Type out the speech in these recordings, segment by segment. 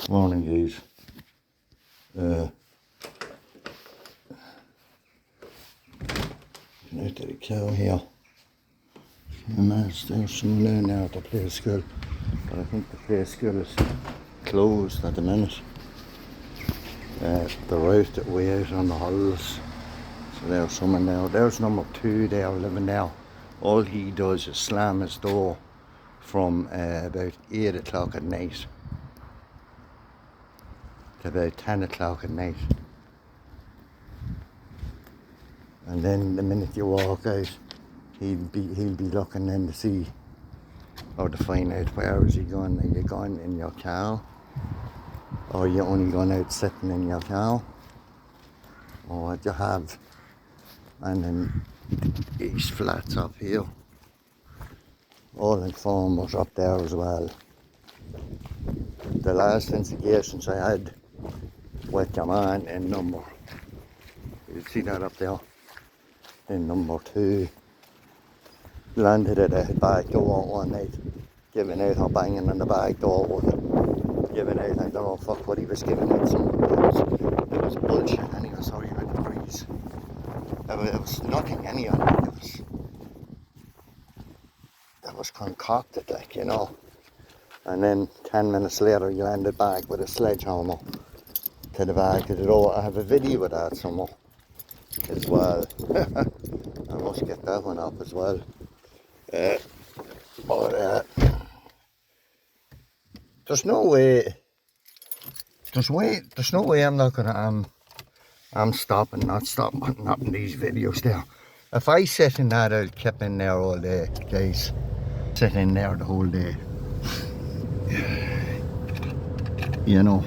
Morning, guys. Out to the cow here. And there's some learn now to play school, but I think the play school is closed at the minute. They're out way out on the hills. So there's someone now. There's number 2 there living there. All he does is slam his door from about 8 o'clock at night to about 10 o'clock at night. And then the minute you walk out, he'll be looking in to see or to find out where is he going. Are you going in your car? Or are you only going out sitting in your car? Or what you have? And then these flats up here, all informers up there as well. The last investigations I had with your man in number, you see that up there, in number 2, landed at a back door one night, giving out or banging on the back door with it, giving out, I don't know fuck what he was giving out, it was bullshit anyway, sorry about the breeze. It was nothing anyway, it was concocted, like, you know. And then 10 minutes later he landed back with a sledgehammer to the back of the door. I have a video of that somewhere as well. I must get that one up as well. There's no way I'm not gonna I'm not stopping these videos there. If I sit in that, I'll keep in there all day, guys. Sit in there the whole day. You know.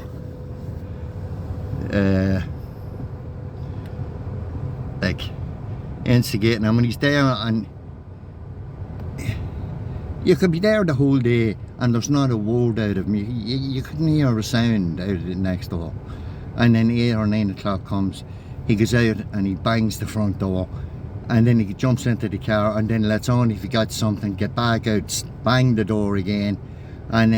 Like instigating him when he's there, and you could be there the whole day and there's not a word out of me. You couldn't hear a sound out of the next door. And then 8 or 9 o'clock comes, he goes out and he bangs the front door, and then he jumps into the car and then lets on if he got something, get back out, bang the door again, and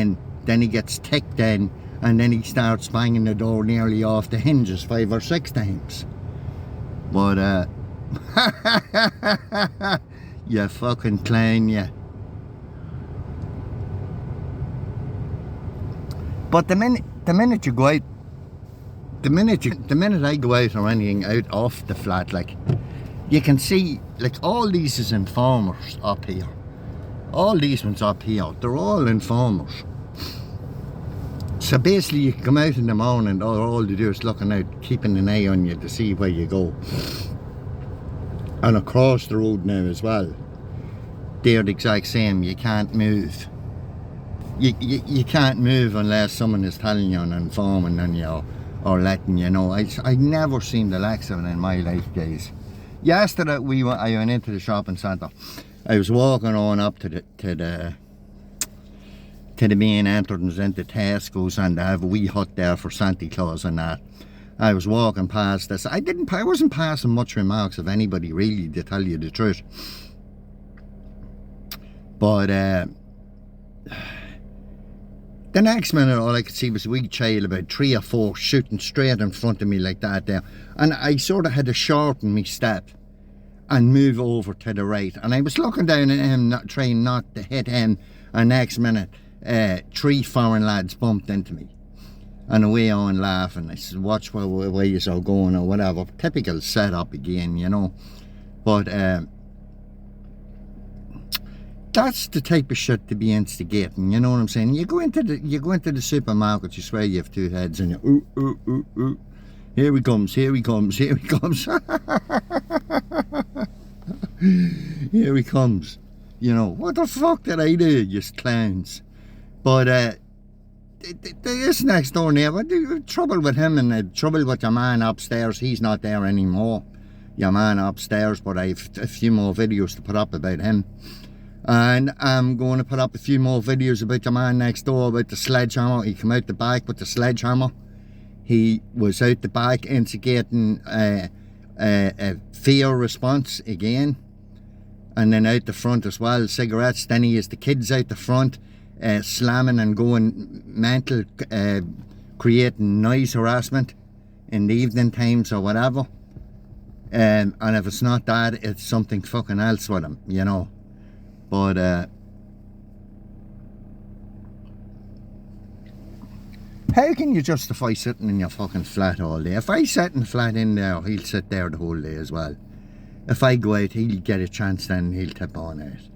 then he gets ticked in, and then he starts banging the door nearly off the hinges 5 or 6 times. But you fucking clown, you. But the minute you go out, the minute I go out or anything out off the flat, like, you can see, like, all these is informers up here. All these ones up here, they're all informers. So basically you can come out in the morning, all you do is looking out, keeping an eye on you to see where you go. And across the road now as well, they're the exact same. You can't move. You can't move unless someone is telling you and informing on you or letting you know. I never seen the likes of it in my life, guys. Yesterday I went into the shopping centre. I was walking on up to the main entrance into Tesco's, and they have a wee hut there for Santa Claus and that. I was walking past this. I wasn't passing much remarks of anybody really, to tell you the truth. But the next minute all I could see was a wee child about 3 or 4 shooting straight in front of me like that there. And I sort of had to shorten my step and move over to the right. And I was looking down at him, trying not to hit him, and next minute 3 foreign lads bumped into me, and away on laughing. I said, watch where you are going or whatever. Typical setup again, you know. But that's the type of shit to be instigating, you know what I'm saying? You go into the supermarket, you swear you have 2 heads, and you ooh, here he comes. Here he comes. Here he comes. You know, what the fuck did I do, you clowns? But this next door neighbour, trouble with him and trouble with your man upstairs. He's not there anymore, your man upstairs, but I have a few more videos to put up about him. And I'm going to put up a few more videos about your man next door, about the sledgehammer. He came out the back with the sledgehammer. He was out the back instigating a fear response again. And then out the front as well, cigarettes. Then he has the kids out the front, slamming and going mental, creating noise harassment in the evening times or whatever. And if it's not that, it's something fucking else with him, you know. But how can you justify sitting in your fucking flat all day? If I sit in the flat in there, he'll sit there the whole day as well. If I go out, he'll get a chance, then he'll tip on out.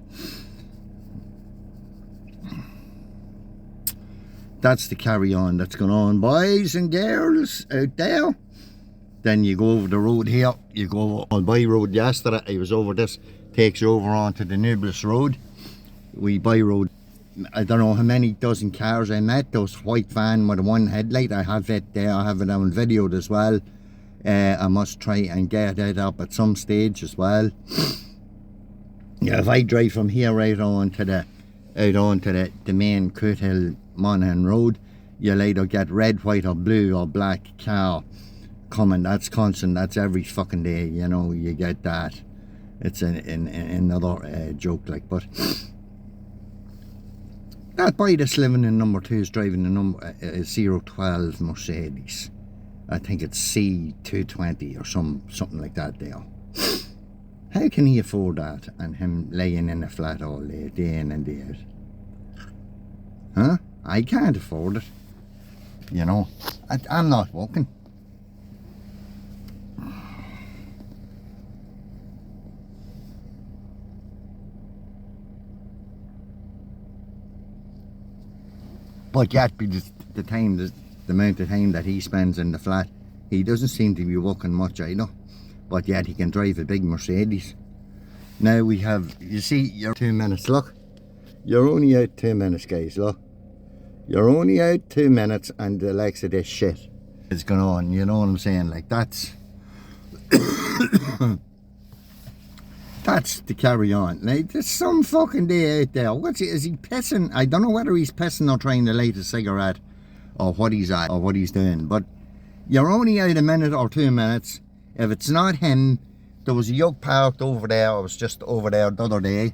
That's the carry on that's going on, boys and girls out there. Then you go over the road here. You go on by road yesterday. I was over this. Takes you over onto the Nublis Road. We by road. I don't know how many dozen cars I met. Those white van with one headlight. I have it there. I have it on video as well. I must try and get it up at some stage as well. Yeah, if I drive from here right on to the main Coothill Monaghan Road, you'll either get red, white or blue or black car coming. That's constant. That's every fucking day, you know. You get that. It's another joke, like. But that boy that's living in number 2 is driving the number 012 Mercedes. I think it's C220 or something like that there. How can he afford that and him laying in a flat all day in and day out? Huh? I can't afford it. You know, I'm not working. But yet, the amount of time that he spends in the flat, he doesn't seem to be working much either. But yet he can drive a big Mercedes. Now we have, you see, you're 2 minutes, look. You're only out 2 minutes, guys, look. You're only out 2 minutes and the likes of this shit is going on, you know what I'm saying? Like, that's... That's the carry on. Like, there's some fucking day out there. Is he pissing? I don't know whether he's pissing or trying to light a cigarette or what he's at or what he's doing. But you're only out a minute or 2 minutes. If it's not him, there was a yoke parked over there. I was just over there the other day.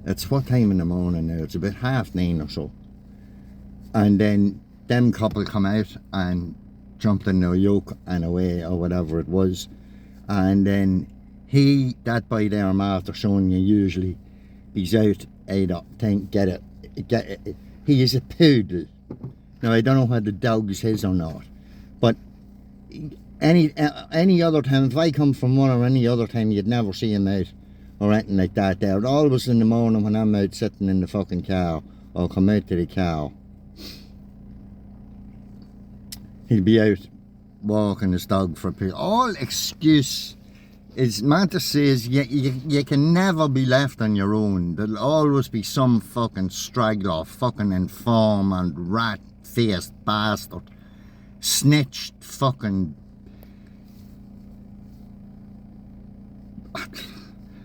It's what time in the morning now? It's about 9:30 or so. And then them couple come out and jumped in their yoke and away or whatever it was. And then that boy there, after showing you usually, he's out either he is a poodle. Now I don't know whether the dog is his or not, but any other time, if I come from one or any other time, you'd never see him out or anything like that there. Always in the morning when I'm out sitting in the fucking car or come out to the car, he'll be out walking his dog for a period. All excuse is Manta says you can never be left on your own. There'll always be some fucking straggler, fucking inform and rat-faced bastard, snitched fucking...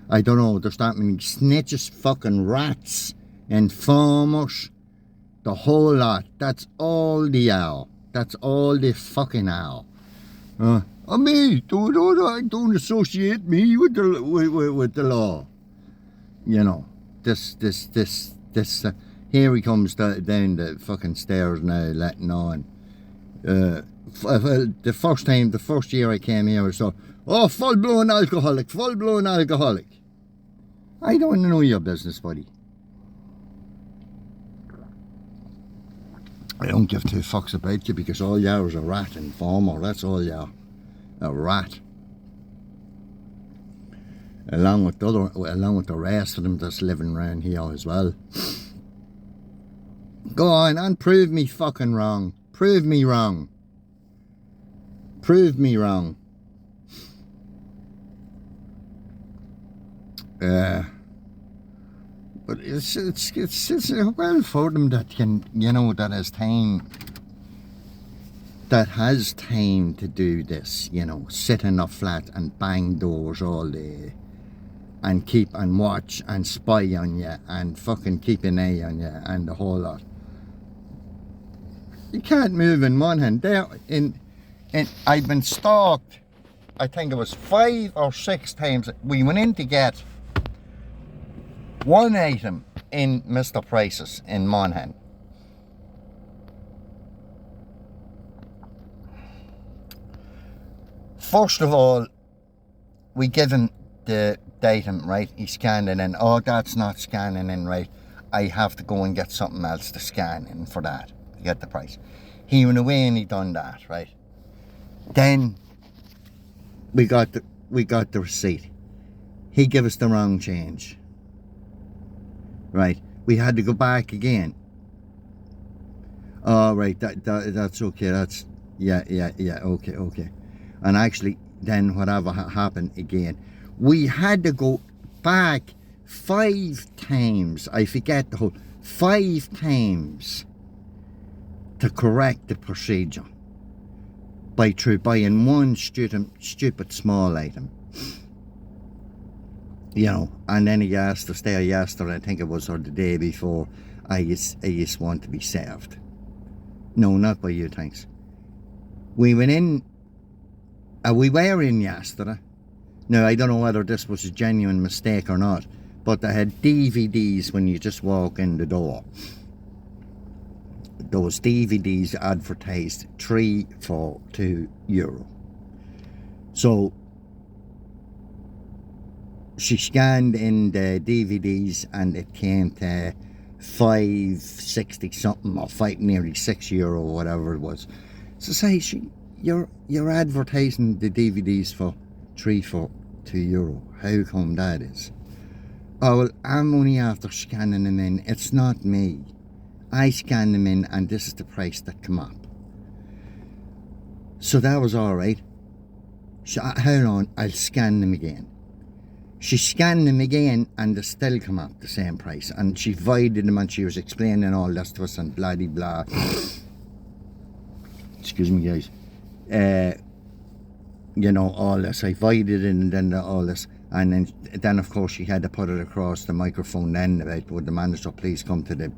I don't know, there's that many snitches, fucking rats, informers, the whole lot. That's all the hour. That's all the fucking hour. Me, don't associate me with the law. You know, this. Here he comes down the fucking stairs now, letting on. The first year I came here, I saw, full-blown alcoholic. I don't know your business, buddy. I don't give 2 fucks about you because all you are is a rat informer. That's all you are. A rat. Along with the rest of them that's living around here as well. Go on and prove me fucking wrong. Prove me wrong. But it's well for them that can, you know, that has time to do this, you know, sit in a flat and bang doors all day and keep and watch and spy on you and fucking keep an eye on you and the whole lot. You can't move in one hand. I've been stalked, I think it was 5 or 6 times. We went in to get one item in Mr. Price's in Monaghan. First of all, we give him the datum, right? He scanned it in. Oh, that's not scanning in right. I have to go and get something else to scan in for that to get the price. He went away and he done that, right? Then we got the receipt. He gave us the wrong change. Right. We had to go back again. Oh, right, that's okay. That's yeah, okay. And actually then whatever happened again, we had to go back 5 times. I forget the whole 5 times to correct the procedure by buying one stupid small item. You know, and then he asked us there yesterday, I think it was, or the day before, I just want to be served. No, not by you, thanks. We went in, we were in yesterday. Now, I don't know whether this was a genuine mistake or not, but they had DVDs when you just walk in the door. Those DVDs advertised 3 for €2. So she scanned in the DVDs and it came to $5.60 something or nearly €6 whatever it was. So say you're advertising the DVDs for 3 for €2. How come that is? Oh well, I'm only after scanning them in. It's not me. I scanned them in and this is the price that come up. So that was alright. Hold on, I'll scan them again. She scanned them again and they still come up the same price. And she voided them and she was explaining all this to us and blah de blah. Excuse me, guys. You know, all this. I voided it and then all this. And then of course she had to put it across the microphone then about, would the manager please come to the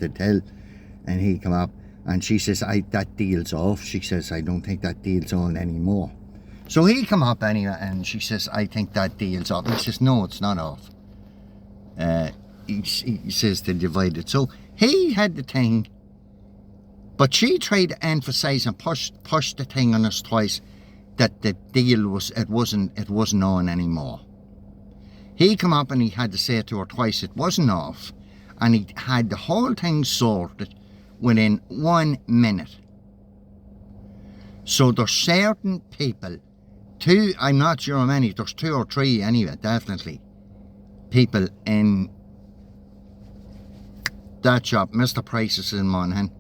till? And he come up and she says, that deal's off. She says, I don't think that deal's on anymore. So he come up anyway and she says, I think that deal's off. He says, no, it's not off. He says to divide it. So he had the thing, but she tried to emphasise and push the thing on us twice that the deal wasn't on anymore. He come up and he had to say to her twice it wasn't off, and he had the whole thing sorted within 1 minute. So there's certain people, I'm not sure how many, there's 2 or 3 anyway, definitely, people in that shop, Mr. Price's in Monaghan,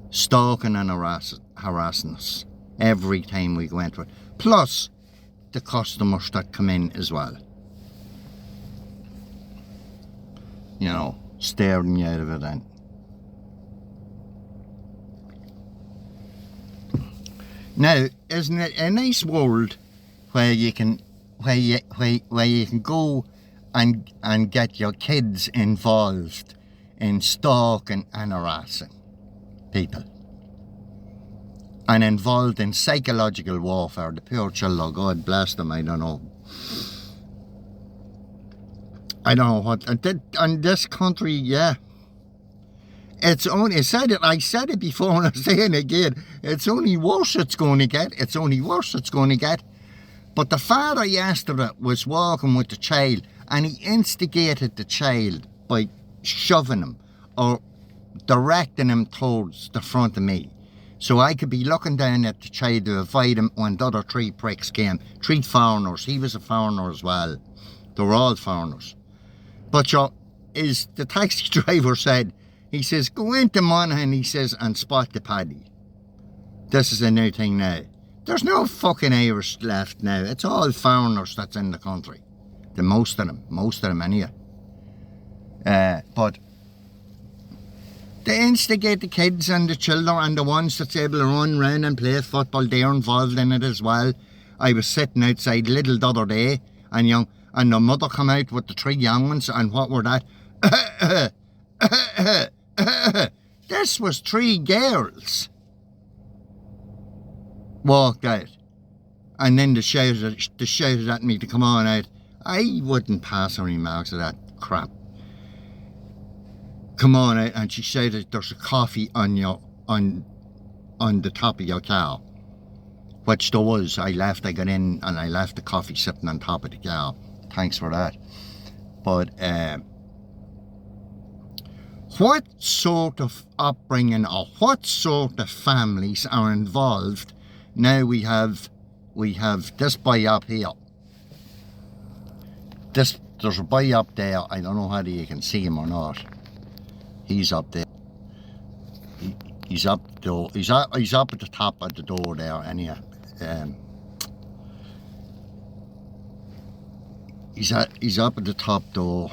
stalking and harassing us every time we go into it. Plus the customers that come in as well. You know, staring you out of it then. Now, isn't it a nice world where you can go and get your kids involved in stalking and harassing people, and involved in psychological warfare? The poor children, God bless them, I don't know what in this country. Yeah, it's only, I said it before and I'm saying it again, it's only worse it's going to get. But the father yesterday was walking with the child and he instigated the child by shoving him or directing him towards the front of me. So I could be looking down at the child to avoid him when the other 3 pricks came. 3 foreigners. He was a foreigner as well. They were all foreigners. But the taxi driver said, he says, go into Monaghan, he says, and spot the paddy. This is a new thing now. There's no fucking Irish left now. It's all foreigners that's in the country. Most of them anyway. But they instigate the kids and the children and the ones that's able to run round and play football. They're involved in it as well. I was sitting outside Little the other day and the mother come out with the 3 young ones, and what were that? This was 3 girls walked out, and then they shouted at me to come on out. I wouldn't pass any remarks of that crap. come on out, and she said that there's a coffee on the top of your car. Which there was. I got in and I left the coffee sitting on top of the car. Thanks for that. But what sort of upbringing or what sort of families are involved? Now we have this boy up here. There's a boy up there. I don't know whether you can see him or not. He's up there. He's up though. He's up at the top of the door there. Anyhow, he's up at the top door.